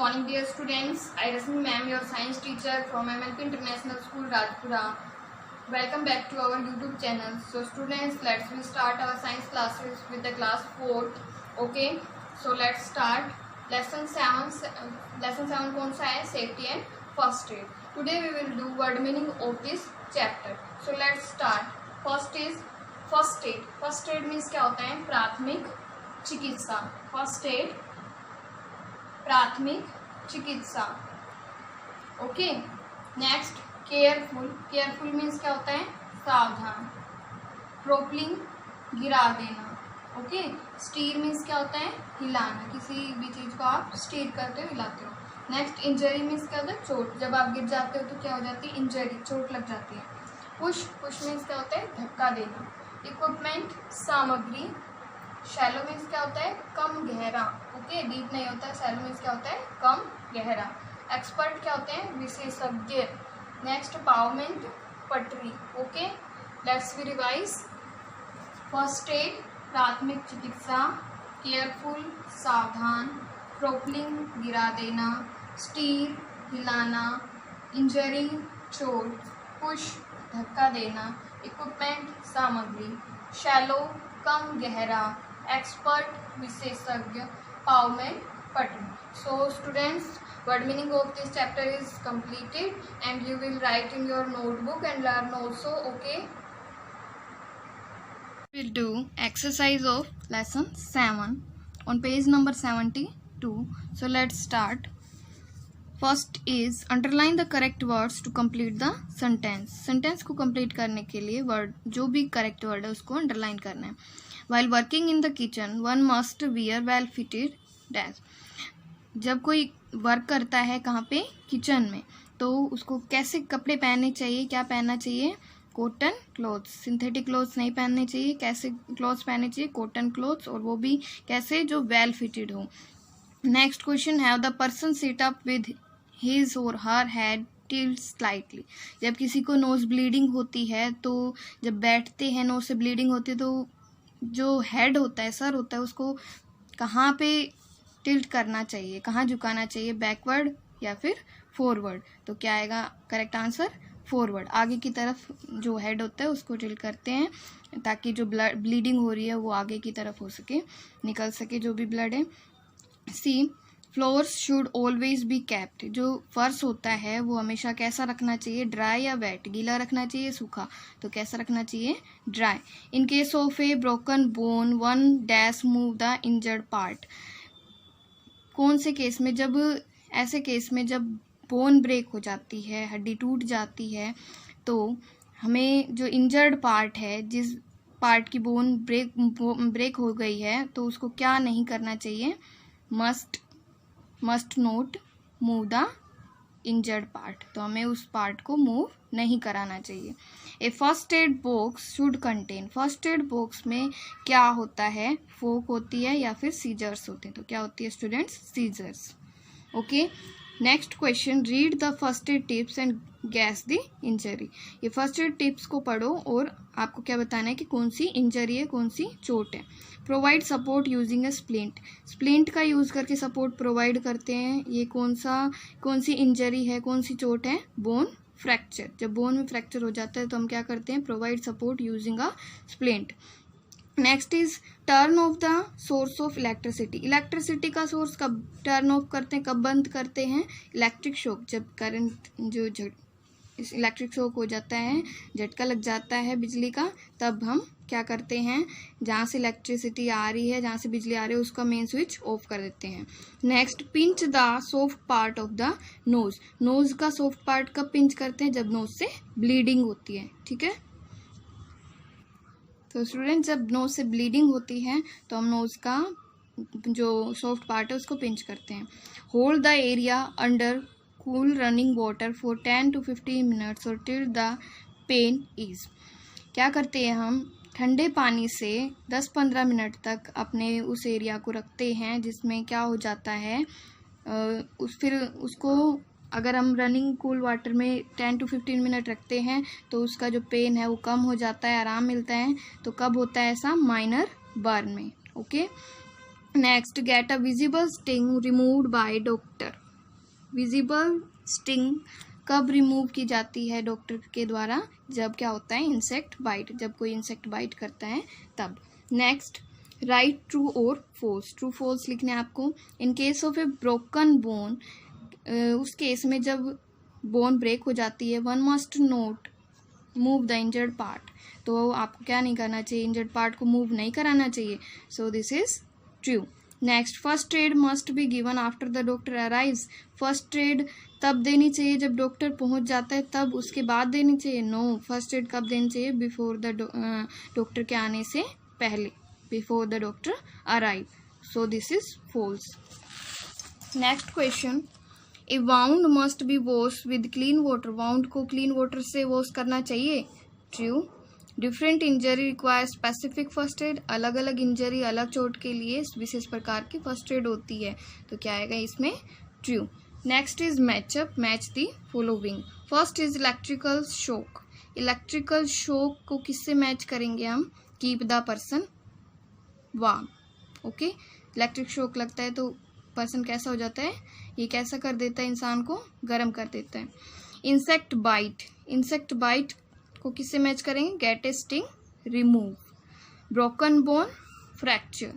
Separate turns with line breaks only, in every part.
morning, dear students. I Rasmi ma'am, your science teacher from MLP International School, Rajpura. Welcome back to our YouTube channel. So students, we start our science classes with the class 4. Okay, so let's start. Lesson 7 कौन सा है? Safety and first aid. Today we will do word meaning of this chapter. So let's start. First is first aid. First aid means क्या होता है? प्राथमिक चिकित्सा. First aid प्राथमिक चिकित्सा. Okay. Next careful. Careful means क्या होता है? सावधान. प्रोपलिंग गिरा देना. ओके. स्टीर मीन्स क्या होता है? हिलाना. किसी भी चीज को आप स्टीर करते हो, हिलाते हो. नेक्स्ट इंजरी मीन्स क्या होता है? चोट. जब आप गिर जाते हो तो क्या हो जाती है? इंजरी, चोट लग जाती है. पुश. पुश मीन्स क्या होता है? धक्का देना. इक्विपमेंट सामग्री. शैलो मीन्स क्या होता है? कम गहरा. ओके. डीप नहीं होता है. शैलो मीन्स क्या होता है? कम गहरा. एक्सपर्ट क्या होते हैं? विशेषज्ञ. नेक्स्ट पावरमेंट पटरी. Okay. Let's we revise. First aid प्राथमिक चिकित्सा. केयरफुल सावधान. प्रोपलिंग गिरा देना. स्टीर हिलाना. इंजरी चोट. पुश धक्का देना. इक्विपमेंट सामग्री. शैलो कम गहरा. एक्सपर्ट विशेषज्ञ. पावरमेंट पटरी. So students, word meaning of this chapter is completed and you will write in your notebook and learn also. Okay, we'll do exercise of lesson 7 on page number 72. So let's start. First is underline the correct words to complete the sentence. Sentence को complete करने के लिए word, जो भी correct word है उसको underline करना है. While working in the kitchen one must wear well fitted dash. जब कोई वर्क करता है कहाँ पे? किचन में. तो उसको कैसे कपड़े पहनने चाहिए? क्या पहनना चाहिए? Cotton clothes. सिंथेटिक क्लोथ्स नहीं पहनने चाहिए. कैसे क्लोथ्स पहनने चाहिए? Cotton clothes. और वो भी कैसे? जो वेल फिटेड हो. Next question, have the person sit up with his और हर हेड टिल्ट स्लाइटली. जब किसी को नोज ब्लीडिंग होती है तो जब बैठते हैं नोज से ब्लीडिंग होती है तो जो हेड होता है, सर होता है, उसको कहाँ पे टिल्ट करना चाहिए? कहाँ झुकाना चाहिए? बैकवर्ड या फिर फॉरवर्ड? तो क्या आएगा करेक्ट आंसर? फॉरवर्ड. आगे की तरफ जो हेड होता है उसको टिल्ट करते हैं ताकि जो ब्लड ब्लीडिंग हो रही है वो आगे की तरफ हो सके, निकल सके जो भी ब्लड है. See, floors should always be kept. जो फर्श होता है वो हमेशा कैसा रखना चाहिए? ड्राई या वेट? गीला रखना चाहिए, सूखा? तो कैसा रखना चाहिए? Dry. In case of A broken bone one dash move the injured part. कौन से केस में? जब ऐसे केस में जब बोन ब्रेक हो जाती है, हड्डी टूट जाती है, तो हमें जो इंजर्ड पार्ट है, जिस पार्ट की बोन ब्रेक हो गई है, तो उसको क्या नहीं करना चाहिए? Must not move the injured part. तो हमें उस पार्ट को मूव नहीं कराना चाहिए. A first aid box should contain. First aid box में क्या होता है? फोक होती है या फिर सीजर्स होते हैं. तो क्या होती है students? Scissors. Okay. Next question, read the first aid tips and guess the injury. ये फर्स्ट एड टिप्स को पढ़ो और आपको क्या बताना है कि कौन सी इंजरी है, कौन सी चोट है. प्रोवाइड सपोर्ट यूजिंग ए स्प्लिंट. स्प्लिंट का यूज़ करके सपोर्ट प्रोवाइड करते हैं. ये कौन सी इंजरी है, कौन सी चोट है? Bone fracture. जब बोन में फ्रैक्चर हो जाता है तो हम क्या करते हैं? Provide support using a splint. Next is turn off the source of electricity. Electricity का सोर्स कब टर्न ऑफ करते हैं, कब बंद करते हैं? Electric shock. जब करंट जो इस इलेक्ट्रिक शॉक हो जाता है, झटका लग जाता है बिजली का, तब हम क्या करते हैं? जहाँ से इलेक्ट्रिसिटी आ रही है, जहाँ से बिजली आ रही है, उसका मेन स्विच ऑफ कर देते हैं. Next, pinch the soft part of the nose. Nose का सॉफ्ट पार्ट कब पिंच करते हैं? जब नोज से ब्लीडिंग होती है. ठीक है. तो स्टूडेंट, जब नोज से ब्लीडिंग होती है तो हम नोज का जो सॉफ्ट पार्ट है उसको पिंच करते हैं. Hold the area under cool running water for 10 to 15 minutes और टिल द पेन इज. क्या करते हैं हम? ठंडे पानी से 10-15 मिनट तक अपने उस एरिया को रखते हैं जिसमें क्या हो जाता है, फिर उसको अगर हम रनिंग कूल वाटर में 10 to 15 मिनट रखते हैं तो उसका जो पेन है वो कम हो जाता है, आराम मिलता है. तो कब होता है ऐसा? माइनर बर्न में. Okay. Next, get a visible sting removed by doctor. Visible sting कब रिमूव की जाती है डॉक्टर के द्वारा? जब क्या होता है, इंसेक्ट बाइट, जब कोई इंसेक्ट बाइट करता है तब। नेक्स्ट, राइट ट्रू और फॉल्स। ट्रू फॉल्स लिखने हैं आपको। इन case of A broken bone, उस केस में जब बोन ब्रेक हो जाती है, one must not move the injured part. तो आपको क्या नहीं करना चाहिए, इंजर्ड पार्ट को मूव नहीं कराना चाहिए। सो this is true. Next, first aid must be given after the doctor arrives. First aid तब देनी चाहिए जब डॉक्टर पहुंच जाता है, तब उसके बाद देनी चाहिए? नो, फर्स्ट एड कब देनी चाहिए? बिफोर द डॉक्टर के आने से पहले, before the doctor arrive. So this is false. Next question, a wound must be wash with clean water. Wound को क्लीन वाटर से वॉश करना चाहिए? True. Different injury require specific first aid. अलग अलग इंजरी, अलग चोट के लिए विशेष प्रकार की फर्स्ट एड होती है, तो क्या आएगा इसमें? True. Next is match up, match the following. First is electrical shock. Electrical shock को किससे मैच करेंगे हम? Keep the person warm. Okay, electric shock लगता है तो पर्सन कैसा हो जाता है? ये कैसा कर देता है? इंसान को गर्म कर देता है। इंसेक्ट बाइट, इंसेक्ट बाइट को किससे मैच करेंगे? Get a sting, remove. Broken bone, fracture.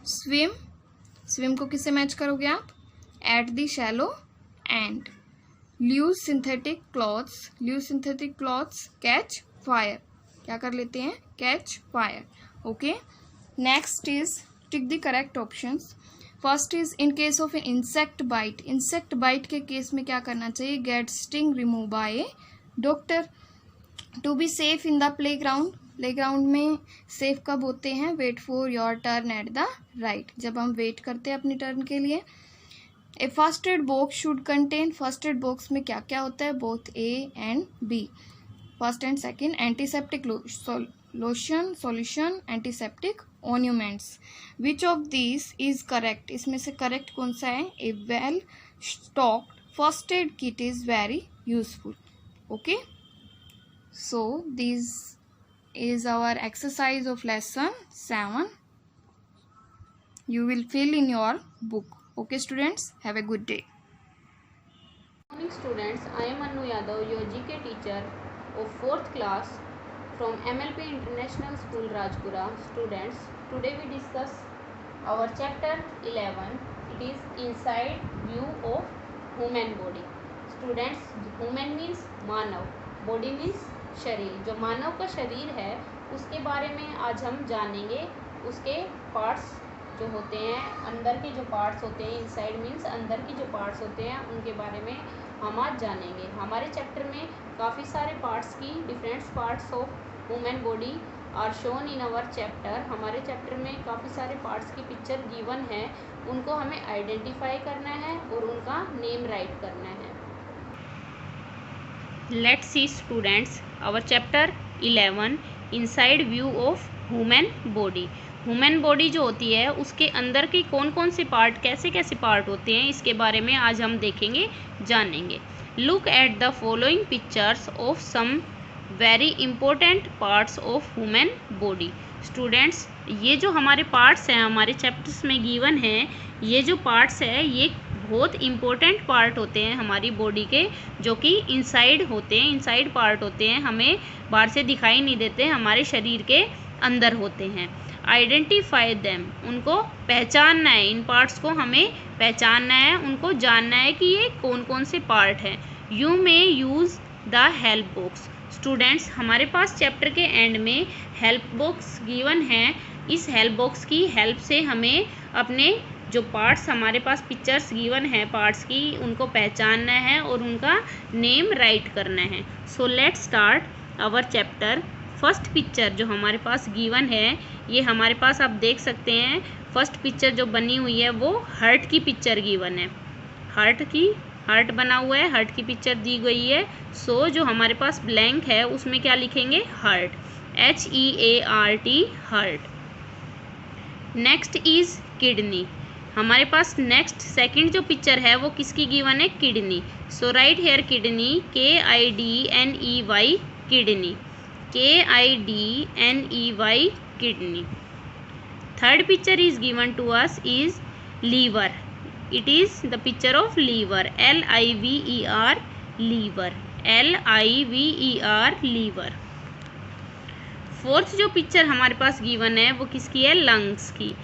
Swim, swim को किससे मैच करोगे आप? At the shallow end. Loose synthetic clothes, loose synthetic clothes catch fire. क्या कर लेते हैं? Catch fire. Okay, next is tick the correct options. First is in case of insect bite. Insect bite के case में क्या करना चाहिए? Get sting remove by a doctor. To be safe in the playground, playground में safe कब होते हैं? Wait for your turn at the right, जब हम वेट करते हैं अपनी टर्न के लिए। A first aid box should contain, first aid box में क्या क्या होता है? Both A and B, first and second. Antiseptic lotion, solution, antiseptic ointments. Which of this is correct? इसमें से करेक्ट कौन सा है? A well stocked first aid kit is very useful. Okay, so this is our exercise of lesson 7. You will fill in your book. Okay students, have a good day.
Good morning students, I am Anu Yadav, your GK teacher of 4th class from MLP International School Rajpura. Students, today we discuss our chapter 11. It is inside view of human body. Students, human means Manav, body means शरीर। जो मानव का शरीर है उसके बारे में आज हम जानेंगे। उसके पार्ट्स जो होते हैं, अंदर के जो पार्ट्स होते हैं, इनसाइड मीन्स अंदर की जो पार्ट्स होते हैं, उनके बारे में हम आज जानेंगे। हमारे चैप्टर में काफ़ी सारे पार्ट्स की, different parts of human body are shown in our chapter. हमारे चैप्टर में काफ़ी सारे पार्ट्स की पिक्चर गिवन है, उनको हमें आइडेंटिफाई करना है और उनका नेम राइट करना है। Let's see students our chapter 11 inside view of human body. Human body जो होती है उसके अंदर के कौन कौन से पार्ट, कैसे कैसे पार्ट होते हैं, इसके बारे में आज हम देखेंगे, जानेंगे। Look at the following pictures of some very important parts of human body. Students, ये जो हमारे पार्ट्स हैं हमारे चैप्टर्स में गिवन हैं, ये जो पार्ट्स है ये बहुत इंपॉर्टेंट पार्ट होते हैं हमारी बॉडी के, जो कि इनसाइड होते हैं, इनसाइड पार्ट होते हैं, हमें बाहर से दिखाई नहीं देते, हमारे शरीर के अंदर होते हैं। आइडेंटिफाई देम, उनको पहचानना है, इन पार्ट्स को हमें पहचानना है, उनको जानना है कि ये कौन कौन से पार्ट हैं। You may use the help box. Students, हमारे पास चैप्टर के एंड में हेल्प बॉक्स गिवन है। इस हेल्प बॉक्स की हेल्प से हमें अपने जो पार्ट्स हमारे पास पिक्चर्स गिवन है पार्ट्स की, उनको पहचानना है और उनका नेम राइट करना है। So let's start our chapter. First picture जो हमारे पास गिवन है, ये हमारे पास आप देख सकते हैं, फर्स्ट पिक्चर जो बनी हुई है वो हार्ट की पिक्चर गिवन है। हार्ट बना हुआ है, हार्ट की पिक्चर दी गई है। सो जो हमारे पास ब्लैंक है उसमें क्या लिखेंगे? Heart, HEART, heart. Next is kidney. हमारे पास नेक्स्ट सेकंड जो पिक्चर है वो किसकी गिवन है? Kidney. So right here kidney, KIDNEY, kidney, KIDNEY, kidney. Third picture is given to us is liver, It is the picture of liver. Liver. Liver. Liver. Liver. Fourth जो picture हमारे पास given है वो किसकी है? Lungs की.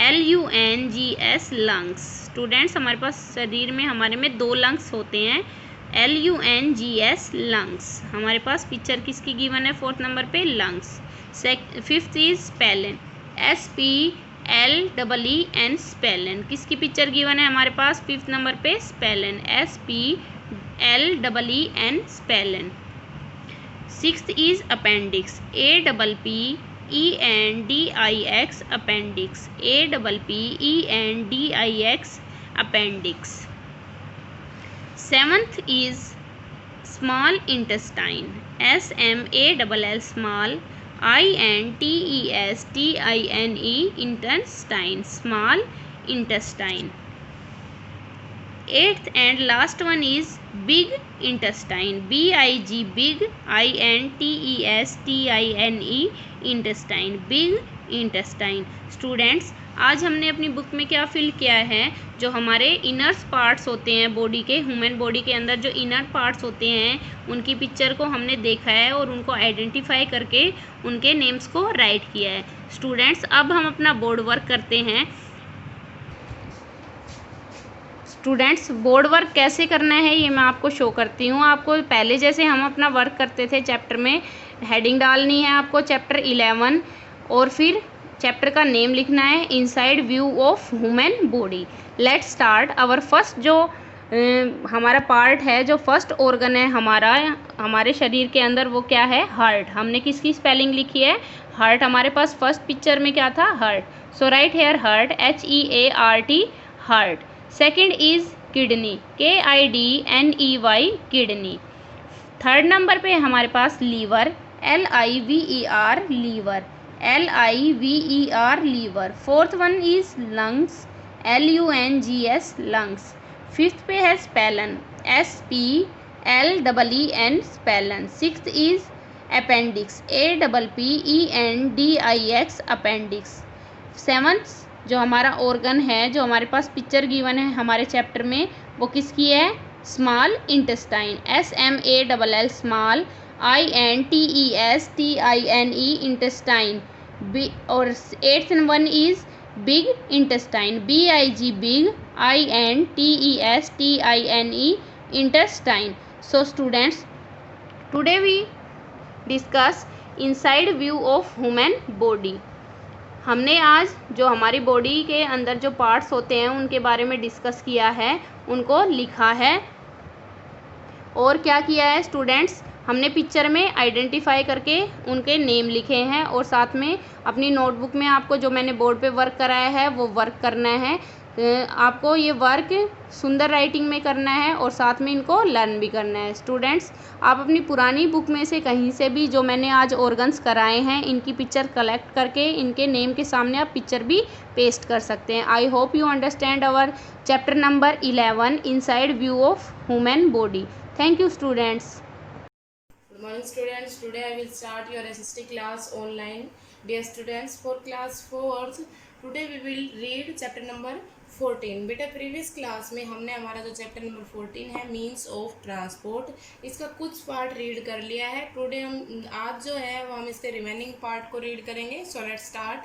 LUNGS lungs. Students, हमारे पास शरीर में हमारे में 2 लंग्स होते हैं. LUNGS lungs. हमारे पास पिक्चर किसकी गिवन है फोर्थ नंबर पे? Lungs. Fifth is spleen. SPLEEN spleen. किसकी पिक्चर गिवन है हमारे पास फिफ्थ नंबर पे? Spleen. SPLEEN spleen. Sixth is appendix. APPENDIX appendix. APPENDIX appendix. Seventh is small intestine. SMALL small. INTESTINE intestine. Small intestine. Eighth and last one is big intestine. BIG big. INTESTINE intestine. Big intestine. Students, आज हमने अपनी book में क्या fill किया है? जो हमारे inner parts होते हैं बॉडी के, ह्यूमन बॉडी के अंदर जो इनर पार्ट्स होते हैं उनकी पिक्चर को हमने देखा है और उनको आइडेंटिफाई करके उनके नेम्स को राइट किया है. स्टूडेंट्स, अब हम अपना बोर्ड वर्क करते हैं. स्टूडेंट्स, बोर्ड वर्क कैसे करना है ये मैं आपको शो करती हूँ. आपको पहले जैसे हम अपना वर्क करते थे चैप्टर में, हेडिंग डालनी है आपको चैप्टर 11 और फिर चैप्टर का नेम लिखना है. Inside view of human body. Let's start. Our first जो हमारा पार्ट है, जो फर्स्ट ऑर्गन है हमारे शरीर के अंदर, वो क्या है? हार्ट. हमने किसकी स्पेलिंग लिखी है? हार्ट. हमारे पास फर्स्ट पिक्चर में क्या था? Heart. So right here heart. HEART heart. Second is kidney. KIDNEY kidney. Third number पे हमारे पास liver. LIVER liver. LIVER liver. Fourth one is lungs. LUNGS lungs. Fifth पे है spleen. SPLEEN spleen. Sixth is appendix. APPENDIX appendix. Seventh जो हमारा organ है, जो हमारे पास पिक्चर गिवन है हमारे चैप्टर में, वो किसकी है? Small intestine. SMALL small. INTESTINE intestine. और eighth one is big intestine. BIG big. INTESTINE intestine. So students, today we discuss inside view of human body. हमने आज जो हमारी बॉडी के अंदर जो पार्ट्स होते हैं उनके बारे में डिस्कस किया है, उनको लिखा है. और क्या किया है स्टूडेंट्स? हमने पिक्चर में आइडेंटिफाई करके उनके नेम लिखे हैं और साथ में अपनी नोटबुक में आपको जो मैंने बोर्ड पे वर्क कराया है वो वर्क करना है. आपको ये वर्क सुंदर राइटिंग में करना है और साथ में इनको लर्न भी करना है. स्टूडेंट्स, आप अपनी पुरानी बुक में से कहीं से भी जो मैंने आज ऑर्गन्स कराए हैं इनकी पिक्चर कलेक्ट करके इनके नेम के सामने आप पिक्चर भी पेस्ट कर सकते हैं. I hope you understand our chapter number 11 inside view of human body. Thank you students.
Good morning students. Today I will start your SST class online. Dear students, for class 4th today we will read chapter number 14. बेटा previous class में हमने हमारा जो chapter number 14 है means of transport, इसका कुछ part read कर लिया है. टुडे हम आज जो है वो हम इसके रिमेनिंग पार्ट को रीड करेंगे. So let's start.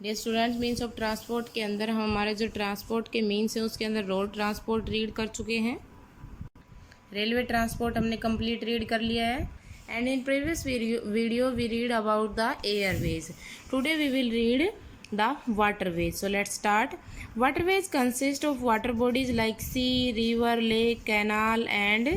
Dear students, means of transport के अंदर हम हमारे जो ट्रांसपोर्ट के मीन्स है उसके अंदर रोड ट्रांसपोर्ट रीड कर चुके हैं. रेलवे ट्रांसपोर्ट हमने कंप्लीट रीड कर लिया है. And in previous video we read about the airways. Today we will read the waterways. So let's start. Waterways consist of water bodies like sea, river, lake, canal and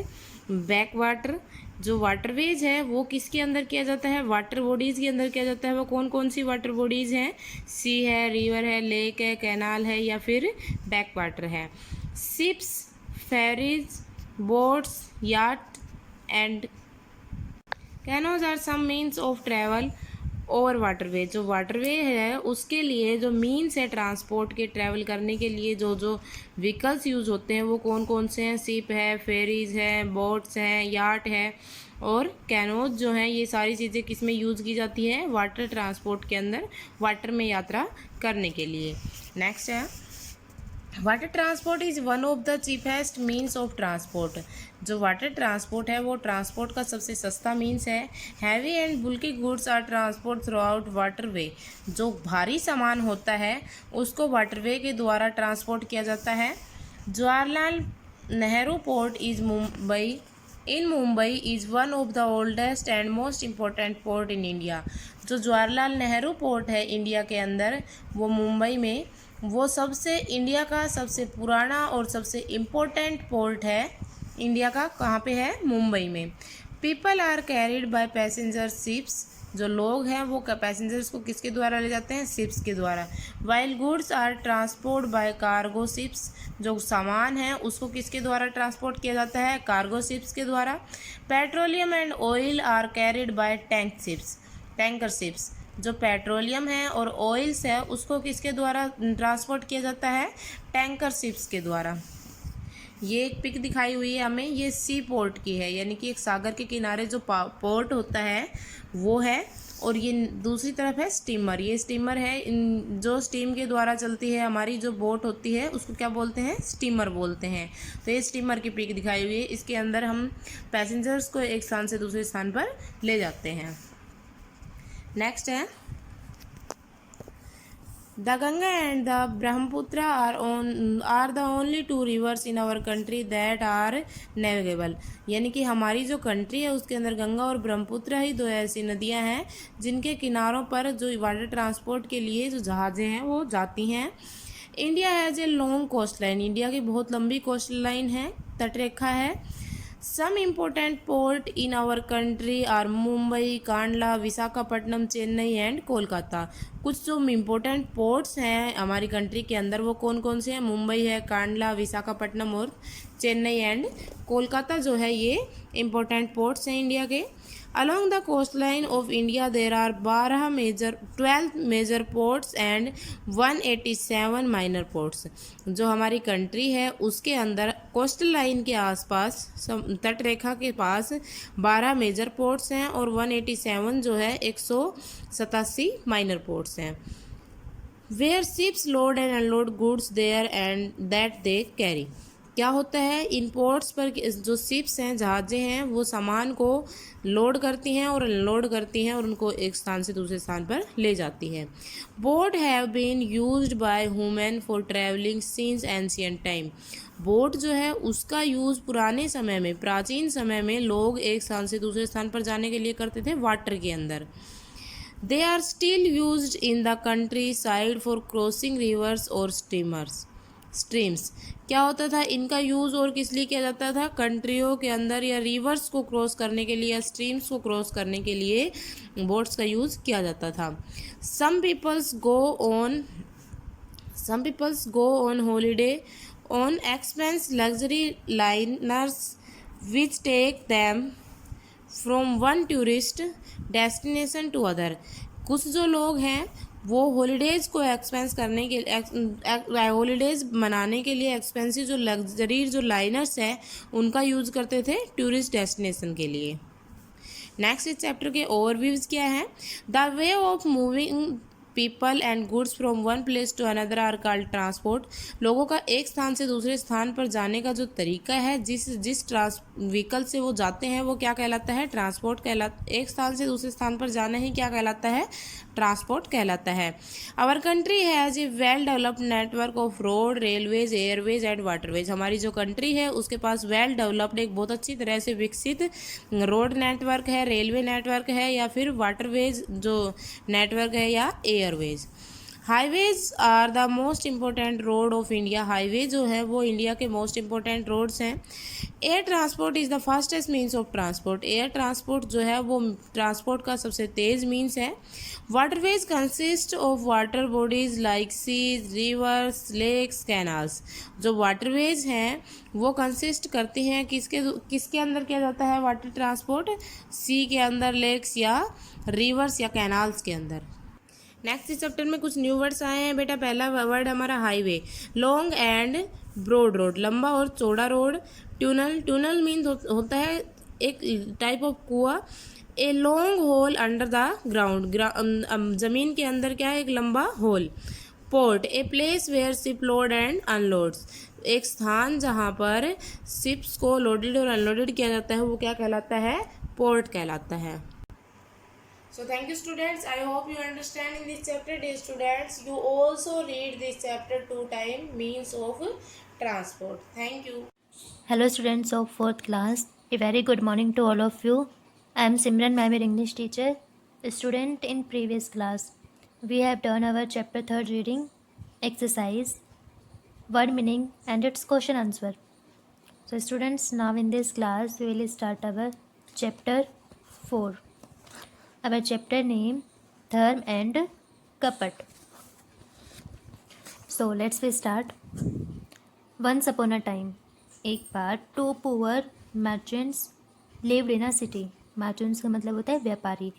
back water. जो waterways है वो किसके अंदर किया जाता है? Water bodies के अंदर किया जाता है. वो कौन कौन सी वाटर बॉडीज़ हैं? सी है, रिवर है, लेक है, कैनाल है या फिर बैक वाटर है. Ships, ferries, boats, yacht and canoes are some means of travel over waterway. जो वाटरवे है उसके लिए जो मीन्स है ट्रांसपोर्ट के ट्रैवल करने के लिए जो जो व्हीकल्स यूज़ होते हैं वो कौन कौन से हैं? शिप है, फेरीज है, बोट्स हैं, याट है और कैनोज जो हैं. ये सारी चीज़ें किस में यूज़ की जाती है? वाटर ट्रांसपोर्ट के अंदर, वाटर में यात्रा करने के लिए. नेक्स्ट है water transport is one of the cheapest means of transport. जो वाटर ट्रांसपोर्ट है वो ट्रांसपोर्ट का सबसे सस्ता मीन्स है। Heavy and bulky goods are transport throughout waterway. जो भारी सामान होता है उसको वाटरवे के द्वारा ट्रांसपोर्ट किया जाता है। Jawaharlal Nehru port is Mumbai in Mumbai is one of the oldest and most important port in India. जो जवाहरलाल नेहरू पोर्ट है इंडिया के अंदर, वो मुंबई में, वो सबसे इंडिया का सबसे पुराना और सबसे इम्पोर्टेंट पोर्ट है इंडिया का। कहाँ पे है? मुंबई में। People are carried by passenger ships. जो लोग हैं वो पैसेंजर्स को किसके द्वारा ले जाते हैं? शिप्स के द्वारा। While goods are transport by cargo ships. जो सामान है उसको किसके द्वारा ट्रांसपोर्ट किया जाता है? कार्गो शिप्स के द्वारा। Petroleum and oil are carried by tanker ships. जो पेट्रोलियम है और ऑयल्स है उसको किसके द्वारा ट्रांसपोर्ट किया जाता है? टैंकर शिप्स के द्वारा। ये एक पिक दिखाई हुई है हमें, ये सी पोर्ट की है, यानी कि एक सागर के किनारे जो पोर्ट होता है वो है, और ये दूसरी तरफ है स्टीमर। ये स्टीमर है, जो स्टीम के द्वारा चलती है हमारी जो बोट होती है उसको क्या बोलते हैं? स्टीमर बोलते हैं। तो ये स्टीमर की पिक दिखाई हुई है, इसके अंदर हम पैसेंजर्स को एक स्थान से दूसरे स्थान पर ले जाते हैं। नेक्स्ट है the Ganga and the Brahmaputra are the only two rivers in our country that are navigable. यानी कि हमारी जो कंट्री है उसके अंदर गंगा और ब्रह्मपुत्र ही दो ऐसी नदियां हैं जिनके किनारों पर जो वाटर ट्रांसपोर्ट के लिए जो जहाज़ें हैं वो जाती हैं। India has a long coast line. India की बहुत लंबी कोस्ट लाइन है, तटरेखा है। Some important port in our country are Mumbai, Kandla, Visakhapatnam, Chennai and Kolkata. कुछ जो इम्पोर्टेंट पोर्ट्स हैं हमारी कंट्री के अंदर वो कौन कौन से हैं? मुंबई है, कांडला, विशाखापट्टनम और चेन्नई एंड कोलकाता जो है ये इम्पोर्टेंट पोर्ट्स हैं इंडिया के। Along the coastline of India there are 12 major ports and 187 minor ports। जो हमारी कंट्री है उसके अंदर कोस्टल लाइन के आसपास तटरेखा के पास 12 मेजर पोर्ट्स हैं और 187 जो है 187 माइनर पोर्ट्स हैं। Where ships load and unload goods there and that they carry। क्या होता है? इन पोर्ट्स पर जो शिप्स हैं, जहाज़ें हैं, वो सामान को लोड करती हैं और अनलोड करती हैं और उनको एक स्थान से दूसरे स्थान पर ले जाती हैं। Boat have been used by human for travelling since ancient time. Boat जो है उसका यूज़ पुराने समय में, प्राचीन समय में लोग एक स्थान से दूसरे स्थान पर जाने के लिए करते थे वाटर के अंदर। They are still used in the countryside for crossing rivers और स्ट्रीम्स। क्या होता था? इनका यूज़ और किस लिए किया जाता था? कंट्रियों के अंदर या रिवर्स को क्रॉस करने के लिए या स्ट्रीम्स को क्रॉस करने के लिए बोट्स का यूज़ किया जाता था। Some peoples go on holiday on expense luxury liners which take them from one tourist destination to other. कुछ जो लोग हैं वो हॉलीडेज़ को एक्सपेंस करने के हॉलीडेज़ मनाने के लिए एक्सपेंसिव जो लग्जरी जो लाइनर्स हैं उनका यूज़ करते थे टूरिस्ट डेस्टिनेशन के लिए। नेक्स्ट इस चैप्टर के ओवरव्यूज़ क्या है? The way of moving people and goods from one place to another are called transport. लोगों का एक स्थान से दूसरे स्थान पर जाने का जो तरीका है, जिस व्हीकल से वो जाते हैं वो क्या कहलाता है? ट्रांसपोर्ट कहलाता। एक स्थान से दूसरे स्थान पर जाना ही क्या कहलाता है? ट्रांसपोर्ट कहलाता है। Our country has a well developed network of road, railways, airways and waterways. हमारी जो कंट्री है उसके पास वेल डेवलप्ड एक बहुत अच्छी तरह से विकसित रोड नेटवर्क है, रेलवे नेटवर्क है या फिर वाटरवेज जो नेटवर्क है या airways. Highways are the most important road of India. Highway जो है वो इंडिया के मोस्ट इम्पोर्टेंट रोड्स हैं। Air transport is the fastest means of transport. Air transport जो है वो ट्रांसपोर्ट का सबसे तेज़ मीन्स है। Waterways consist of water bodies like seas, rivers, lakes, canals. जो वाटरवेज हैं वो कंसिस्ट करती हैं किसके अंदर किया जाता है वाटर ट्रांसपोर्ट? सी के अंदर, लेक्स या रिवर्स या कैनाल्स के अंदर। नेक्स्ट इस चैप्टर में कुछ न्यू वर्ड्स आए हैं बेटा। पहला वर्ड हमारा highway, long and broad road, लंबा और चौड़ा रोड। ट्यूनल मीन्स होता है एक टाइप ऑफ कुआं। A long hole under the ground, ज़मीन के अंदर क्या है? एक लंबा hole. Port a place where ship load and unloads, एक स्थान जहाँ पर शिप्स को लोडेड और अनलोडेड किया जाता है वो क्या कहलाता है, पोर्ट कहलाता है. So thank you students, I hope you understand in this chapter. Dear students, you also read this chapter 2 time, means of transport. Thank you.
Hello students of 4th class, a very good morning to all of you. I am Simran ma'am, your English teacher. Student, in previous class we have done our chapter 3rd reading exercise, word meaning and its question answer. So students, now in this class we will start our chapter 4. Our chapter name Dharm and Kapat. So let's we start. Once upon a time, एक बार, two poor merchants lived in a city. Merchants का मतलब होता है व्यापारी.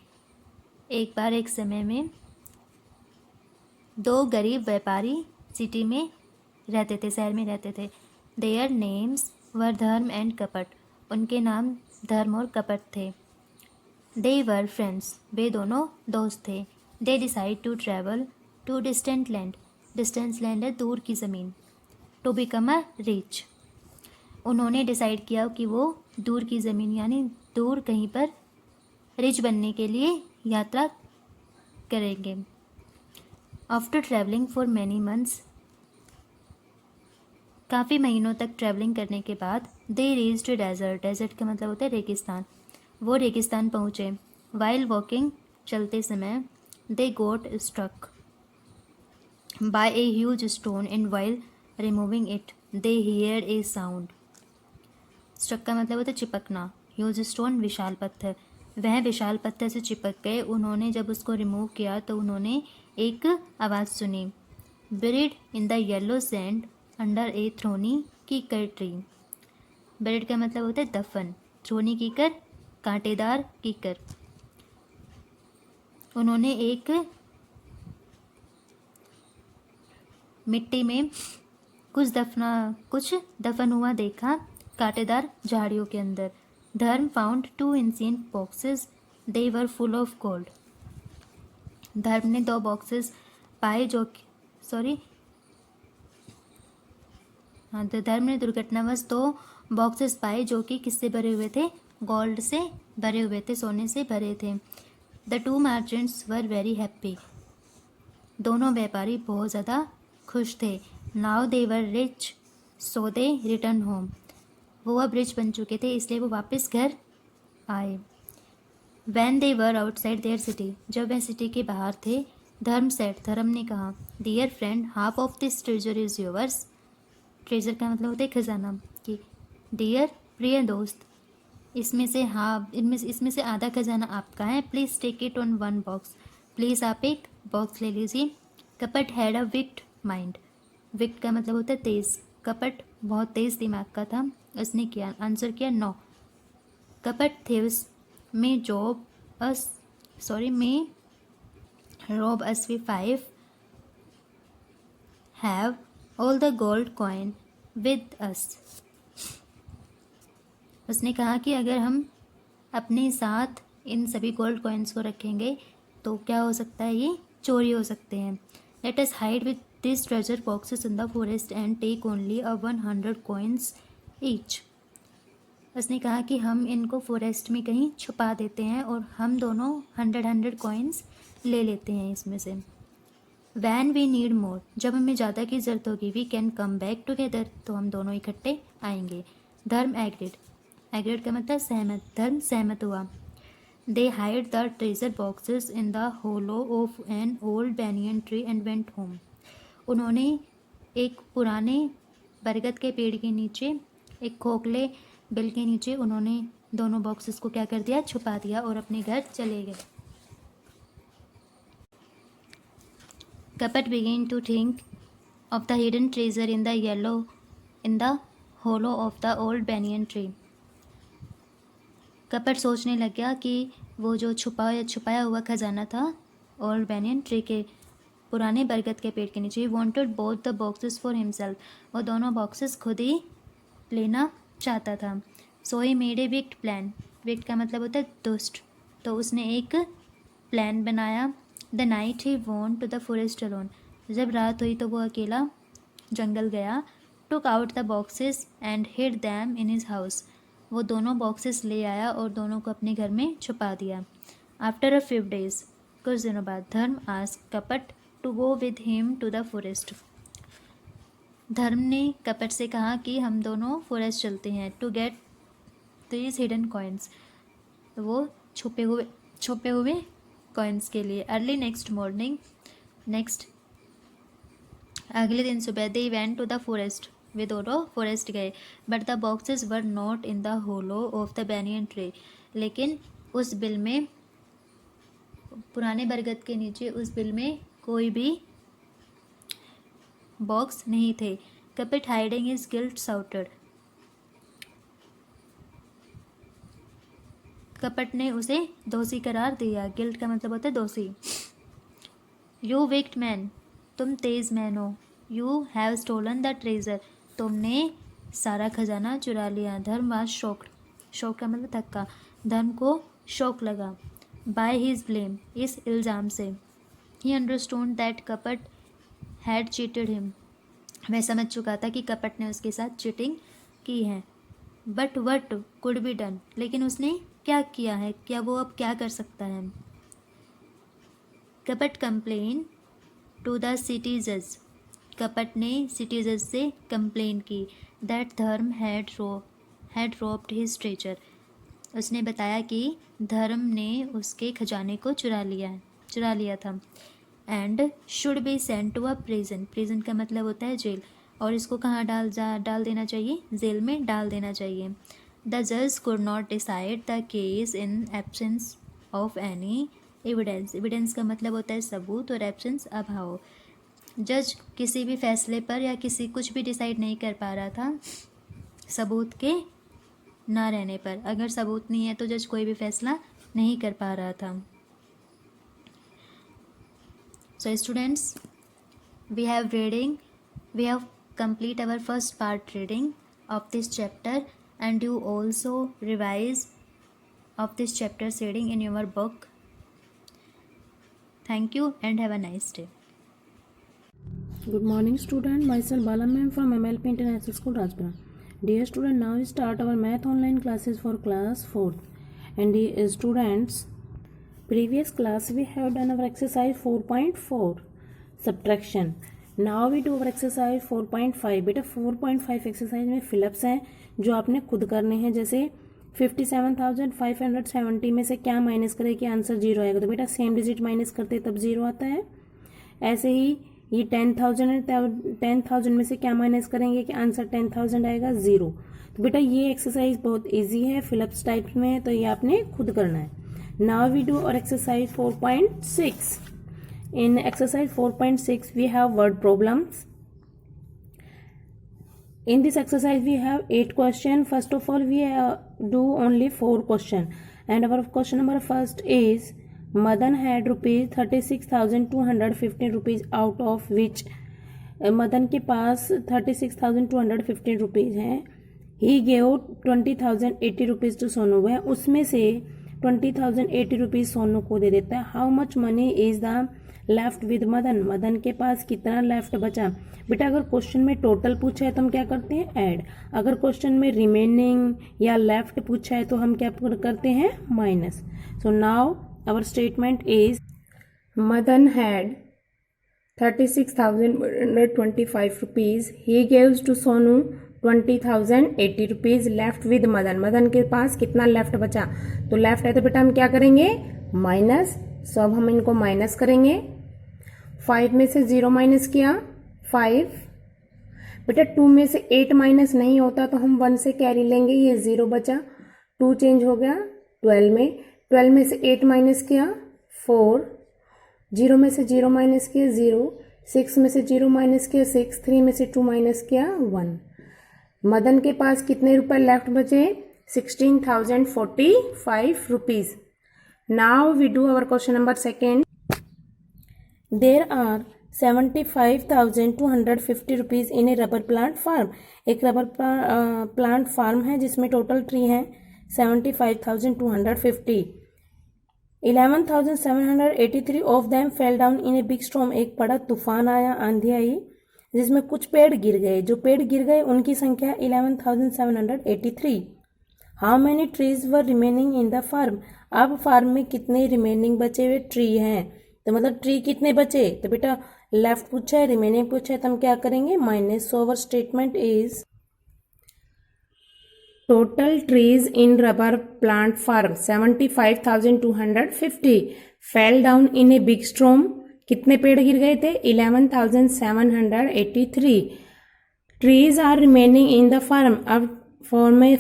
एक बार एक समय में दो गरीब व्यापारी सिटी में रहते थे, शहर में रहते थे. देयर नेम्स वर धर्म एंड कपट. उनके नाम धर्म और कपट थे. दे वर फ्रेंड्स. वे दोनों दोस्त थे. They decide to travel to distant land. Distance land है दूर की ज़मीन. To become a rich. उन्होंने डिसाइड किया कि वो दूर की ज़मीन यानी दूर कहीं पर रिच बनने के लिए यात्रा करेंगे. After travelling for many months. काफ़ी महीनों तक ट्रैवलिंग करने के बाद दे रीच्ड डेजर्ट. डेजर्ट का मतलब होता है रेगिस्तान. वो रेगिस्तान पहुँचे. While walking. चलते समय. They got struck by a huge stone and while removing it they hear a sound. Struck का मतलब होता है चिपकना. ह्यूज स्टोन विशाल पत्थर. वह विशाल पत्थर से चिपक गए. उन्होंने जब उसको रिमूव किया तो उन्होंने एक आवाज़ सुनी. Buried in the yellow sand under A thorny कीकर ट्री. बरीड का मतलब होता है दफन. थ्रोनी कीकर कांटेदार कीकर. उन्होंने एक मिट्टी में कुछ दफन हुआ देखा कांटेदार झाड़ियों के अंदर. धर्म found 2 ancient boxes. They were full of gold. धर्म ने 2 बॉक्सेस पाए जो तो धर्म ने दुर्घटनावश 2 बॉक्सेस पाए जो कि किससे भरे हुए थे, गोल्ड से भरे हुए थे, सोने से भरे थे. The 2 merchants were very happy. दोनों व्यापारी बहुत ज़्यादा खुश थे. Now they were rich so they return home. वो अब रिच बन चुके थे इसलिए वो वापस घर आए. When they were outside there city. जब वह सिटी के बाहर थे. धर्म सेट. धर्म ने कहा. Dear friend, half of this treasure is yours. Treasure का मतलब होता है खजाना. कि डियर प्रिय दोस्त, इसमें से आधा खजाना आपका है. Please take it on 1 box. Please आप एक बॉक्स ले लीजिए. Kapat had a wicked mind. Wicked का मतलब होता है तेज़. कपट बहुत तेज़ दिमाग का था. उसने किया आंसर किया नो. कपट thieves may rob us we 5 have all the gold coin with us. उसने कहा कि अगर हम अपने साथ इन सभी गोल्ड कॉइन्स को रखेंगे तो क्या हो सकता है, ये चोरी हो सकते हैं. Let us hide with this treasure boxes in the forest and take only 100 coins each. उसने कहा कि हम इनको फॉरेस्ट में कहीं छुपा देते हैं और हम दोनों 100 कॉइन्स ले लेते हैं इसमें से. When we need more. जब हमें ज़्यादा की ज़रूरत होगी. We can come back together. तो हम दोनों इकट्ठे आएंगे. धर्म एग्रीड. एग्रीड का मतलब सहमत. धर्म सहमत हुआ. They hide the treasure boxes in the hollow of an old banyan tree and went home. उन्होंने एक पुराने बरगद के पेड़ के नीचे, एक खोखले बिल के नीचे उन्होंने दोनों बॉक्सेस को क्या कर दिया, छुपा दिया और अपने घर चले गए. Kapat began to think of the hidden treasure in the hollow of the old banyan tree. Kapat सोचने लग गया कि वो जो छुपाया हुआ खजाना था ओल्ड बैनियन ट्री के पुराने बरगद के पेड़ के नीचे. Wanted both the boxes for himself. वो दोनों बॉक्सेस खुद ही लेना चाहता था. So he made a wicked plan. Wicked का मतलब होता है दुष्ट. तो उसने एक प्लान बनाया. The night he went to the forest alone. जब रात हुई तो वो अकेला जंगल गया. Took out the boxes and hid them in his house. वो दोनों बॉक्सेस ले आया और दोनों को अपने घर में छुपा दिया. आफ्टर अ फ्यू डेज, कुछ दिनों बाद, Dharma asked Kapat to go with him to the forest. Dharma ने कपट से कहा कि हम दोनों फॉरेस्ट चलते हैं to get these hidden coins. वो छुपे हुए कॉइन्स के लिए. अर्ली नेक्स्ट मॉर्निंग, अगले दिन सुबह, they went to the forest. वे दोनों फॉरेस्ट गए. But the boxes were not in the hollow of the banyan tree. लेकिन उस बिल में, पुराने बरगद के नीचे उस बिल में कोई भी बॉक्स नहीं थे. कपट हाइडिंग हिज गिल्ट शाउटेड. कपट ने उसे दोषी करार दिया. गिल्ट का मतलब होता है दोषी. यू विक्ड मैन, तुम तेज मैन हो. You have stolen the treasure, तुमने सारा खजाना चुरा लिया. धर्म वाज शॉक्ड. शॉक का मतलब धक्का. धर्म को शौक लगा. बाय हिज ब्लेम, इस इल्ज़ाम से. ही अंडरस्टूड दैट कपट हैड चीटेड हिम. वह समझ चुका था कि कपट ने उसके साथ चीटिंग की है. But what could be done, लेकिन उसने क्या किया है, क्या वो अब क्या कर सकता है. कपट कंप्लेन टू द सिटी जज. कपट ने सिटी जज से कंप्लेन की. दैट धर्म हैड रोब्ड हिज ट्रेजर. उसने बताया कि धर्म ने उसके खजाने को चुरा लिया था. And should be sent to a prison. Prison का मतलब होता है जेल. और इसको कहाँ डाल देना चाहिए, जेल में डाल देना चाहिए. द जज could not decide the case in absence of any evidence. Evidence का मतलब होता है सबूत और एब्सेंस अभाव. जज किसी भी फैसले पर या कुछ भी डिसाइड नहीं कर पा रहा था सबूत के ना रहने पर. अगर सबूत नहीं है तो जज कोई भी फैसला नहीं कर पा रहा था. So students, we have complete our first part reading of this chapter, and you also revise of this chapter's reading in your book. Thank you and have a nice day.
Good morning student, myself Bala ma'am from MLP International School Rajpura. Dear student, now we start our math online classes for class 4th. And dear students, previous class we have done our exercise 4.4 subtraction. Now we do our exercise 4.5. बेटा 4.5 exercise में fill-ups हैं जो आपने खुद करने हैं. जैसे 57,570 में से क्या माइनस करें कि आंसर 0 आएगा. तो बेटा सेम डिजिट माइनस करते तब 0 आता है. ऐसे ही ये 10,000 में से क्या माइनस करेंगे कि आंसर 10,000 आएगा 0. तो बेटा ये एक्सरसाइज बहुत इजी है, फिलअप्स टाइप में है, तो ये आपने खुद करना है. Now we do our exercise 4.6. In exercise 4.6 we have word problems. In this exercise we have 8 questions. First of all we do only 4 questions. And our question number first is Madan had rupees 36,215 rupees, out of which Madan के पास 36,215 rupees हैं. He gave 20,080 rupees to Sonu. वह उसमें से 20,080 rupees Sonu को दे देता है. How much money is the left with Madan. Madan के पास कितना लेफ्ट बचा. बेटा अगर क्वेश्चन में टोटल पूछा है तो हम क्या करते हैं, ऐड. अगर क्वेश्चन में रिमेनिंग या लेफ्ट पूछा है तो हम क्या करते हैं, minus. So now our statement is Madan had 36,125 rupees. He gives to Sonu 20,080 rupees. Left with Madan. Madan के पास कितना लेफ्ट बचा. तो लेफ्ट है तो बेटा हम क्या करेंगे, माइनस. सो अब हम इनको माइनस करेंगे. 5 में से 0 माइनस किया 5. बेटा 2 में से 8 माइनस नहीं होता तो हम 1 से कैरी लेंगे, ये 0 बचा. 2 चेंज हो गया 12 में. 12 में से 8 माइनस किया 4. 0 में से 0 माइनस किया 0. 6 में से 0 माइनस किया 6. 3 में से 2 माइनस किया 1. मदन के पास कितने रुपए लेफ्ट बचे, 16,045 rupees. Now we do our question number second. There are 75,250 rupees in a rubber plant farm. एक रबर प्लांट फार्म है जिसमें टोटल ट्री हैं 75,250.
11,783 of them fell down in a big storm. एक बड़ा तूफान आया, आंधी आई, जिसमें कुछ पेड़ गिर गए। जो पेड़ गिर गए उनकी संख्या 11,783। How many trees were remaining in the farm. अब फार्म में कितने रिमेनिंग बचे हुए ट्री हैं, तो मतलब ट्री कितने बचे, तो बेटा लेफ्ट पूछा है, रिमेनिंग पूछा है, तो हम क्या करेंगे minus. So our statement is total trees in rubber plant farm 75,250 fell down in a big storm. कितने पेड़ गिर गए थे, 11,783। Trees are remaining in the farm. अब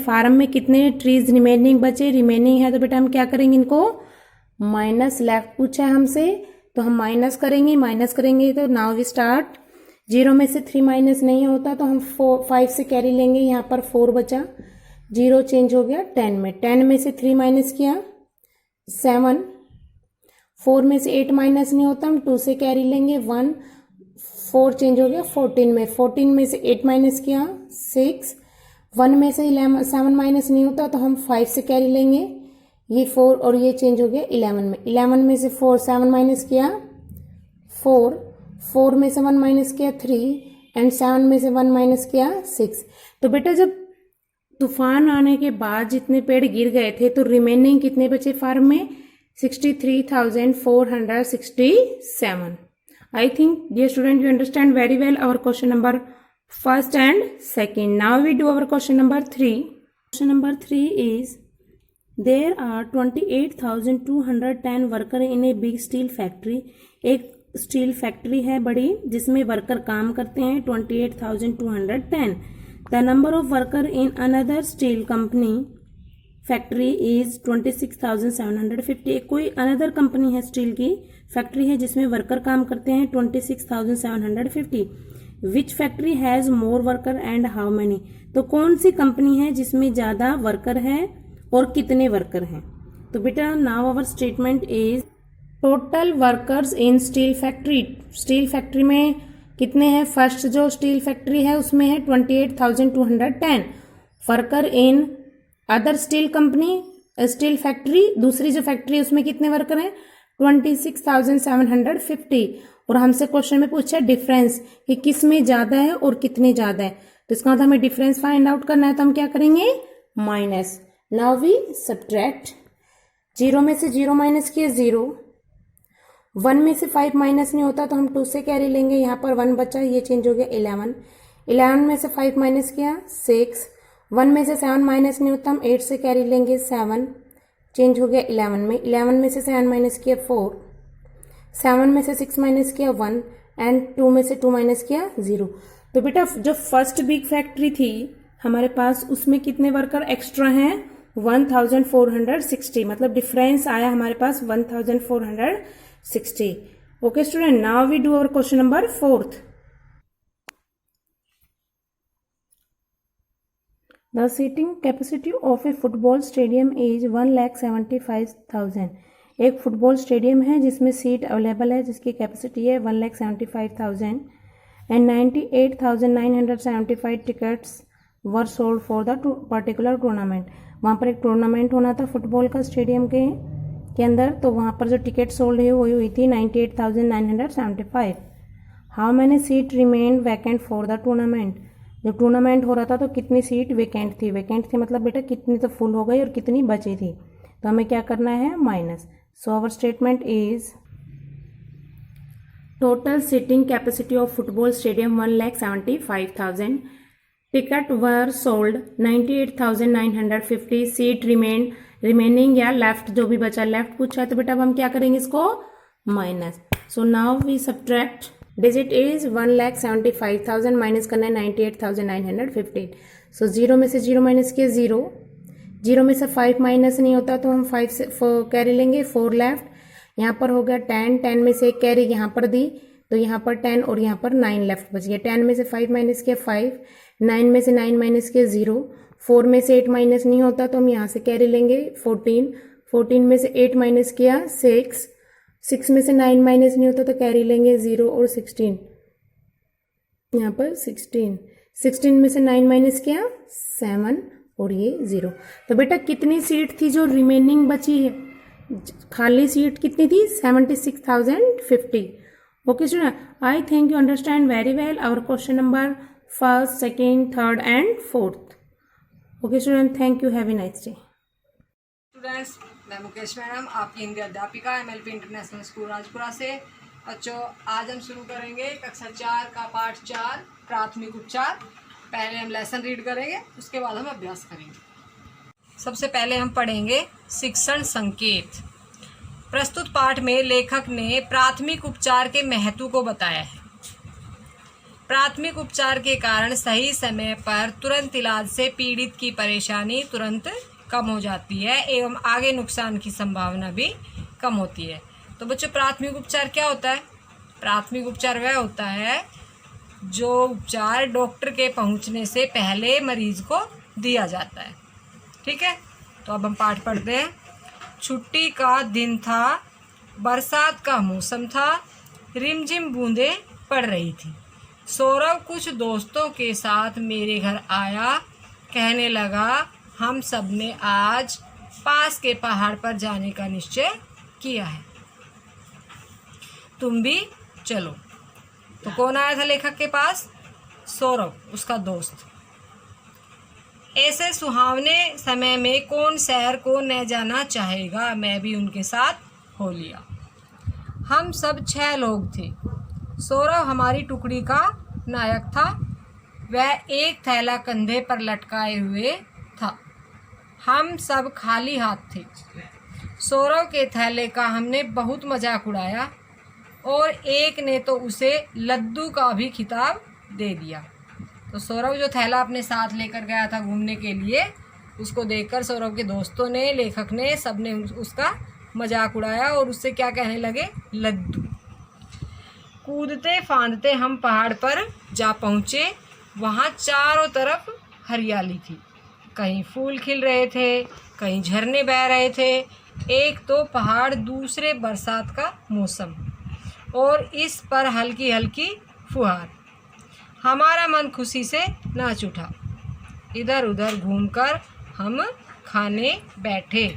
फार्म में कितने ट्रीज रिमेनिंग बचे, रिमेनिंग है, तो बेटा हम क्या करेंगे, इनको माइनस। लेफ्ट पूछा है हमसे तो हम माइनस करेंगे तो नाउ वी स्टार्ट। 0 में से 3 माइनस नहीं होता तो हम 5 से कैरी लेंगे, यहाँ पर 4 बचा, 0 चेंज हो गया 10 में। 10 में से 3 माइनस किया 7, 4 में से 8 माइनस नहीं होता, हम 2 से कैरी लेंगे 1, 4 चेंज हो गया 14 में। 14 में से 8 माइनस किया 6, 1 में से 7 माइनस नहीं होता तो हम 5 से कैरी लेंगे, ये 4 और ये चेंज हो गया 11 में। 11 में से 7 माइनस किया 4, 4 में से 1 माइनस किया 3 एंड 7 में से 1 माइनस किया 6। तो बेटा जब तूफान आने के बाद जितने पेड़ गिर गए थे तो रिमेनिंग कितने बचे फार्म में, 63,467। I think dear student you understand very well our question number first and second. Now we do our question number 3. Question number 3 is there are 28,210 worker in a big steel factory. एक steel factory है बड़ी जिसमें worker काम करते हैं 28,210. The number of worker in another steel company factory is 26,750. कोई another company है, steel की फैक्ट्री है जिसमें वर्कर काम करते हैं 26,750. Which factory has more worker and how many. तो कौन सी कंपनी है जिसमें ज्यादा वर्कर है और कितने वर्कर हैं. तो बेटा now our statement is total workers in steel factory. Steel factory में कितने हैं, फर्स्ट जो स्टील फैक्ट्री है उसमें है 28,210. Worker in other steel company steel factory, दूसरी जो फैक्ट्री उसमें कितने वर्कर हैं 26,750. और हमसे क्वेश्चन में पूछा डिफरेंस कि किस में ज्यादा है और कितने ज्यादा है. तो इसका मतलब हमें डिफरेंस फाइंड आउट करना है तो हम क्या करेंगे माइनस. Now we subtract. 0 में से 0 माइनस किए 0, 1 में से 5 माइनस नहीं होता तो हम 2 से कैरी लेंगे, यहाँ पर 1 बचा, ये चेंज हो गया 11. 11 में से 5 माइनस किया 6, 1 में से 7 माइनस नहीं होता हम 8 से कैरी लेंगे 7, चेंज हो गया 11 में. 11 में से 7 माइनस किया 4, 7 में से 6 माइनस किया 1 एंड 2 में से 2 माइनस किया 0. तो बेटा जो फर्स्ट बिग फैक्ट्री थी हमारे पास उसमें कितने वर्कर एक्स्ट्रा हैं 1460. मतलब डिफरेंस आया हमारे पास 1460. Okay student, now we do our question number 4. The seating capacity of a football stadium is 1,75,000. एक फुटबॉल स्टेडियम है जिसमें सीट अवेलेबल है जिसकी कैपेसिटी है 1,75,000 and 98,975 tickets were sold for the particular tournament. वहाँ पर एक टूर्नामेंट होना था फुटबॉल का स्टेडियम के अंदर, तो वहाँ पर जो टिकट सोल्ड है वो हुई थी 98,975. How many seat remained vacant for the tournament. जब टूर्नामेंट हो रहा था तो कितनी सीट वेकेंट थी. वेकेंट थी मतलब बेटा कितनी तो फुल हो गई और कितनी बची थी. तो हमें क्या करना है minus. So our statement is total seating capacity of football stadium 1,75,000. Ticket were sold 98,950. Seat remaining या लेफ्ट जो भी बचा लेफ्ट पूछा है तो बेटा अब हम क्या करेंगे इसको minus. So now we subtract. Digit is 1,75,000 minus करना है 98,915. सो 0 में से 0 माइनस किया 0, 0 में से 5 माइनस नहीं होता तो हम 5 से कैरी लेंगे 4 लेफ्ट. यहाँ पर हो गया 10, 10 में से एक कैरी यहाँ पर दी तो यहाँ पर 10 और यहाँ पर 9 लेफ्ट बच गया. 10 में से 5 माइनस किया 5, 9 में से 9 माइनस किया 0, 4 में से 8 माइनस नहीं होता तो हम यहाँ से कैरी लेंगे 14, 14 में से 8 माइनस किया 6, 6 में से 9 माइनस नहीं होता तो कैरी लेंगे 0 और 16, यहाँ पर 16, 16 में से 9 माइनस किया 7 और ये 0. तो बेटा कितनी सीट थी जो रिमेनिंग बची है खाली सीट कितनी थी? 76,050. Okay student, I think you understand very well our question number 1st, 2nd, 3rd and 4th. Okay student, thank you. Have a nice day.
Students, मैं मुकेश मैडम, आपकी हिंदी अध्यापिका MLP इंटरनेशनल स्कूल राजपुरा से। बच्चों, आज हम शुरू करेंगे कक्षा 4 का पाठ 4 प्राथमिक उपचार। पहले हम लेसन रीड करेंगे, उसके बाद हम अभ्यास करेंगे। सबसे पहले हम पढ़ेंगे शिक्षण संकेत। प्रस्तुत पाठ में लेखक ने प्राथमिक उपचार के महत्व को बताया है। प्राथमिक उपचार के कारण सही समय पर तुरंत इलाज से पीड़ित की परेशानी तुरंत कम हो जाती है एवं आगे नुकसान की संभावना भी कम होती है। तो बच्चों, प्राथमिक उपचार क्या होता है? प्राथमिक उपचार वह होता है जो उपचार डॉक्टर के पहुंचने से पहले मरीज को दिया जाता है। ठीक है, तो अब हम पाठ पढ़ते हैं। छुट्टी का दिन था, बरसात का मौसम था, रिमझिम बूंदें पड़ रही थी। सौरभ कुछ दोस्तों के साथ मेरे घर आया, कहने लगा हम सब ने आज पास के पहाड़ पर जाने का निश्चय किया है, तुम भी चलो। तो कौन आया था लेखक के पास? सौरभ, उसका दोस्त। ऐसे सुहावने समय में कौन शहर को न जाना चाहेगा, मैं भी उनके साथ हो लिया। हम सब 6 लोग थे। सौरभ हमारी टुकड़ी का नायक था। वह एक थैला कंधे पर लटकाए हुए था। हम सब खाली हाथ थे। सौरभ के थैले का हमने बहुत मजाक उड़ाया और एक ने तो उसे लद्दू का भी खिताब दे दिया। तो सौरभ जो थैला अपने साथ लेकर गया था घूमने के लिए, उसको देखकर सौरभ के दोस्तों ने, लेखक ने, सबने उसका मजाक उड़ाया और उससे क्या कहने लगे? लद्दू। कूदते फांदते हम पहाड़ पर जा पहुँचे। वहाँ चारों तरफ हरियाली थी। कहीं फूल खिल रहे थे, कहीं झरने बह रहे थे। एक तो पहाड़, दूसरे बरसात का मौसम और इस पर हल्की हल्की फुहार। हमारा मन खुशी से नाच उठा। इधर उधर घूमकर हम खाने बैठे।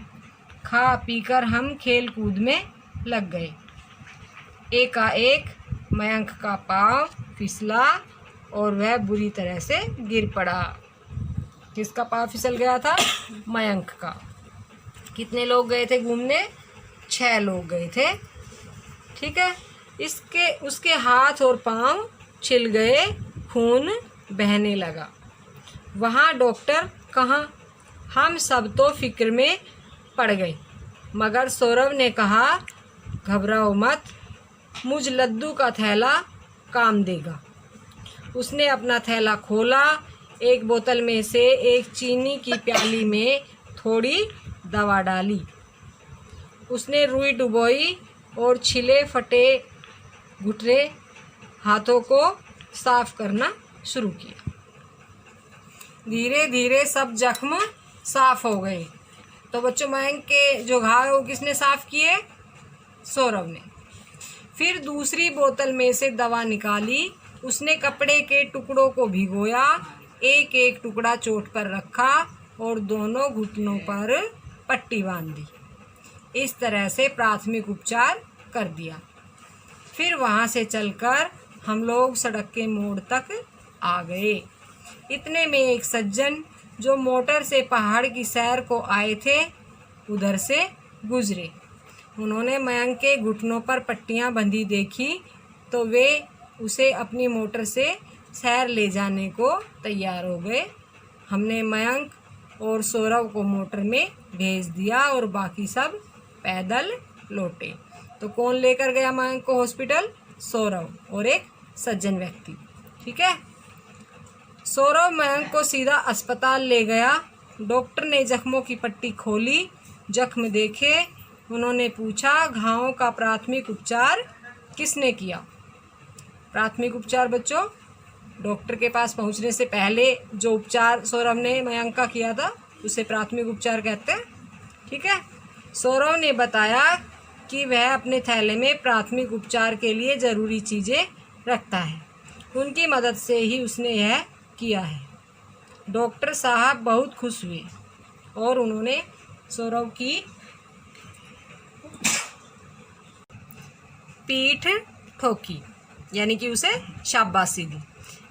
खा पीकर हम खेल कूद में लग गए। एकाएक मयंक का पाँव फिसला और वह बुरी तरह से गिर पड़ा। किसका पाँव फिसल गया था? मयंक का। कितने लोग गए थे घूमने? 6 लोग गए थे। ठीक है, उसके हाथ और पाँव छिल गए, खून बहने लगा। वहाँ डॉक्टर कहाँ? हम सब तो फिक्र में पड़ गए, मगर सौरभ ने कहा घबराओ मत, मुझ लद्दू का थैला काम देगा। उसने अपना थैला खोला। एक बोतल में से एक चीनी की प्याली में थोड़ी दवा डाली। उसने रुई डुबोई और छिले फटे घुटने हाथों को साफ करना शुरू किया। धीरे धीरे सब जख्म साफ हो गए। तो बच्चों, मयंक के जो घाव है वो किसने साफ किए? सौरभ ने। फिर दूसरी बोतल में से दवा निकाली। उसने कपड़े के टुकड़ों को भिगोया, एक एक टुकड़ा चोट पर रखा और दोनों घुटनों पर पट्टी बांध दी। इस तरह से प्राथमिक उपचार कर दिया। फिर वहाँ से चलकर हम लोग सड़क के मोड़ तक आ गए। इतने में एक सज्जन जो मोटर से पहाड़ की सैर को आए थे, उधर से गुजरे। उन्होंने मयंक के घुटनों पर पट्टियाँ बंधी देखी तो वे उसे अपनी मोटर से सैर ले जाने को तैयार हो गए। हमने मयंक और सौरभ को मोटर में भेज दिया और बाकी सब पैदल लौटे। तो कौन लेकर गया मयंक को हॉस्पिटल? सौरभ और एक सज्जन व्यक्ति। ठीक है, सौरभ मयंक को सीधा अस्पताल ले गया। डॉक्टर ने जख्मों की पट्टी खोली, जख्म देखे। उन्होंने पूछा घावों का प्राथमिक उपचार किसने किया? प्राथमिक उपचार बच्चों, डॉक्टर के पास पहुंचने से पहले जो उपचार सौरभ ने मयंक का किया था उसे प्राथमिक उपचार कहते हैं। ठीक है, सौरभ ने बताया कि वह अपने थैले में प्राथमिक उपचार के लिए ज़रूरी चीज़ें रखता है। उनकी मदद से ही उसने यह किया है। डॉक्टर साहब बहुत खुश हुए और उन्होंने सौरभ की पीठ ठोकी, यानी कि उसे शाबाशी दी।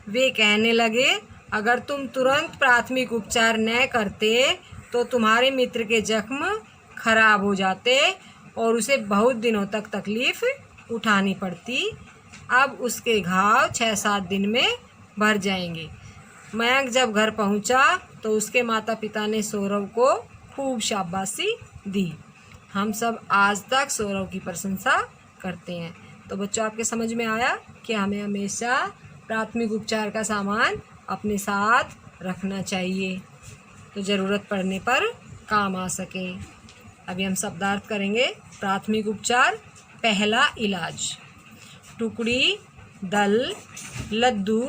वे कहने लगे, अगर तुम तुरंत प्राथमिक उपचार न करते तो तुम्हारे मित्र के जख्म खराब हो जाते और उसे बहुत दिनों तक तकलीफ उठानी पड़ती। अब उसके घाव 6-7 दिन में भर जाएंगे। मयंक जब घर पहुंचा तो उसके माता पिता ने सौरव को खूब शाबाशी दी। हम सब आज तक सौरव की प्रशंसा करते हैं। तो बच्चों, आपके समझ में आया कि हमें हमेशा प्राथमिक उपचार का सामान अपने साथ रखना चाहिए, तो ज़रूरत पड़ने पर काम आ सके। अभी हम शब्दार्थ करेंगे। प्राथमिक उपचार। पहला इलाज, टुकड़ी, दल, लद्दू,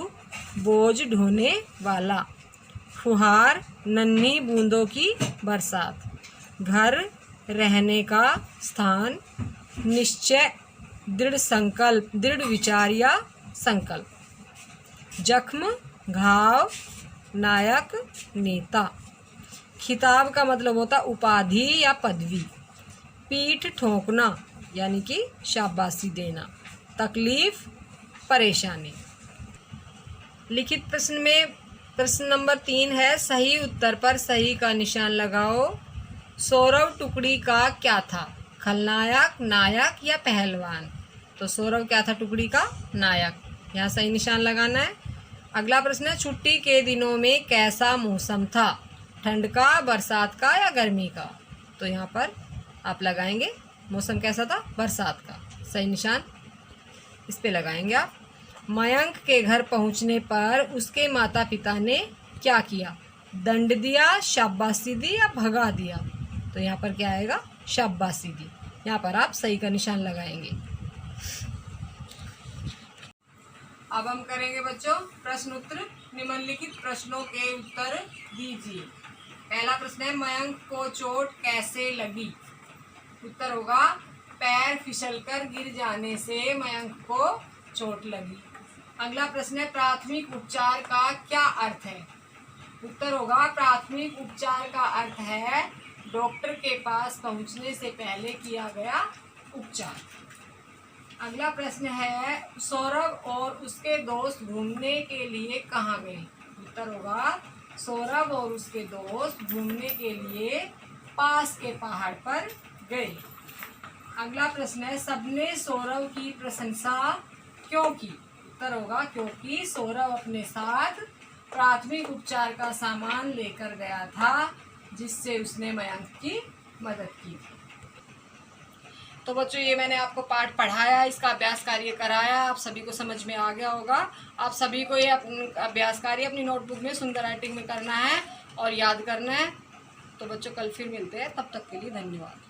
बोझ ढोने वाला, फुहार, नन्ही बूंदों की बरसात, घर, रहने का स्थान, निश्चय, दृढ़ संकल्प, दृढ़ विचार या संकल्प, जख्म, घाव, नायक, नेता। खिताब का मतलब होता उपाधि या पदवी। पीठ ठोकना यानी कि शाबाशी देना। तकलीफ, परेशानी। लिखित प्रश्न में प्रश्न नंबर 3 है, सही उत्तर पर सही का निशान लगाओ। सौरव टुकड़ी का क्या था? खलनायक, नायक या पहलवान? तो सौरव क्या था टुकड़ी का? नायक। यहाँ सही निशान लगाना है। अगला प्रश्न है, छुट्टी के दिनों में कैसा मौसम था? ठंड का, बरसात का या गर्मी का? तो यहाँ पर आप लगाएंगे मौसम कैसा था? बरसात का। सही निशान इस पे लगाएंगे आप। मयंक के घर पहुंचने पर उसके माता पिता ने क्या किया? दंड दिया, शाबाशी दी या भगा दिया? तो यहाँ पर क्या आएगा? शाबाशी दी। यहाँ पर आप सही का निशान लगाएंगे। अब हम करेंगे बच्चों प्रश्न उत्तर। निम्नलिखित प्रश्नों के उत्तर दीजिए। पहला प्रश्न है, मयंक को चोट कैसे लगी? उत्तर होगा, पैर फिसलकर गिर जाने से मयंक को चोट लगी। अगला प्रश्न है, प्राथमिक उपचार का क्या अर्थ है? उत्तर होगा, प्राथमिक उपचार का अर्थ है डॉक्टर के पास पहुंचने से पहले किया गया उपचार। अगला प्रश्न है, सौरभ और उसके दोस्त घूमने के लिए कहाँ गए? उत्तर होगा, सौरभ और उसके दोस्त घूमने के लिए पास के पहाड़ पर गए। अगला प्रश्न है, सबने सौरभ की प्रशंसा क्यों की? उत्तर होगा, क्योंकि सौरभ अपने साथ प्राथमिक उपचार का सामान लेकर गया था, जिससे उसने मयंक की मदद की। तो बच्चों, ये मैंने आपको पाठ पढ़ाया, इसका अभ्यास कार्य कराया, आप सभी को समझ में आ गया होगा। आप सभी को ये अभ्यास कार्य अपनी नोटबुक में सुंदर राइटिंग में करना है और याद करना है। तो बच्चों, कल फिर मिलते हैं, तब तक के लिए धन्यवाद।